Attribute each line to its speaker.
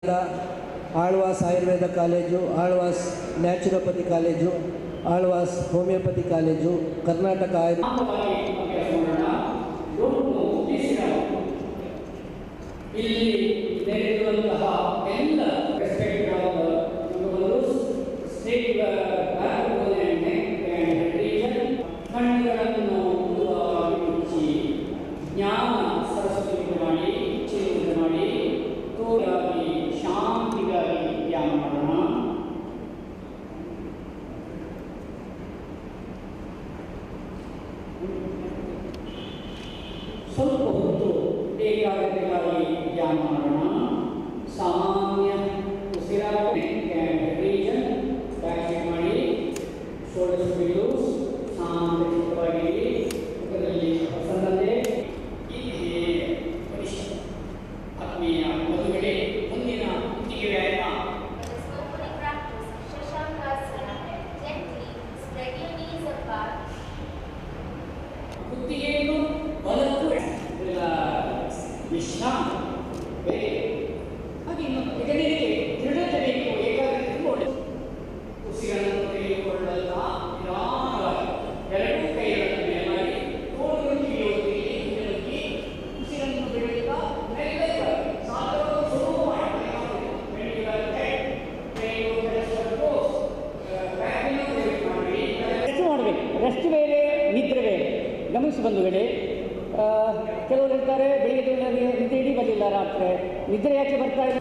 Speaker 1: Alva's Ayurveda college, Alva's naturopathy college, Alva's homeopathy college, Karnataka
Speaker 2: ಇಲ್ಲಿ ನಡೆಯುವಂತಹ ಎಲ್ಲ ಕಣ್ಣುಗಳನ್ನು ಮುಚ್ಚಿ ಜ್ಞಾನ ಸರಸ್ವತಿ ಮಾಡಿ ಚಿಂತನೆ ಮಾಡಿ ತೋರಾಗಿ ಶಾಂತಿಗಾಗಿ ಧ್ಯಾನ ಮಾಡೋಣ. ಸ್ವಲ್ಪ ಹೊತ್ತು ಏಕಾಗ್ರತೆಗಾಗಿ ಧ್ಯಾನ ಮಾಡೋಣ. ಸಾಮಾನ್ಯ ಉಸಿರಾಟ ರೀಜನ್ ಬ್ಯಾಕ್ ಮಾಡಿ, ಶೋಲ್ಡರ್ಸ್ ಲೂಸ್, ಶಾಂತವಾಗಿ ಮುಖದಲ್ಲಿ ಪ್ರಸನ್ನತೆ. ಆತ್ಮೀಯ ಮದುವೆಗೆ ಮುಂದಿನ ಕುತ್ತಿಗೆ ವ್ಯಾಯಾಮ. ಕುತ್ತಿಗೆಯನ್ನು ಬಲಕ್ಕೂ ವಿಶ್ರಾಂತಿ ಬೇರೆ. ಹಾಗೆ ಹೆಗಲಿಗೆ ದೃಢತೆ ಬೇಕು, ಏಕಾಗ್ರತೆ ಒಳ್ಳೆಯದು. ಉಸಿರನ್ನು ತೆಗೆದುಕೊಳ್ಳಲ್ಲ, ನಿಧಾನವಾಗಿ ಎರಡೂ ಕೈಗಳನ್ನು ಮೇಲಾಗಿ ತೋಳುಗಳು ಕಿವಿಯೋಗಿ ಹಿಂದಕ್ಕೆ ಉಸಿರನ್ನು ಬಿಡುತ್ತಾ ಮೆಲ್ಲಗಾಗಿ ಸಾಧನವನ್ನು ಸುಲಭ ಮಾಡಿ ರೆಸ್ಟ್ ಮಾಡಬೇಕು. ರೆಸ್ಟ್ ಬೇರೆ, ನಿದ್ರೆ ಬೇರೆ. ಗಮನಿಸಿ ಬಂಧುಗಳೇ, ಕೆಲವರು ಹೇಳ್ತಾರೆ ಬೆಳಿಗ್ಗೆ ನಿದ್ದೆ ಇಡೀ ಬರಲಿಲ್ಲ, ರಾತ್ರಿ ನಿದ್ರೆ ಯಾಕೆ ಬರ್ತಾ ಇದೆ?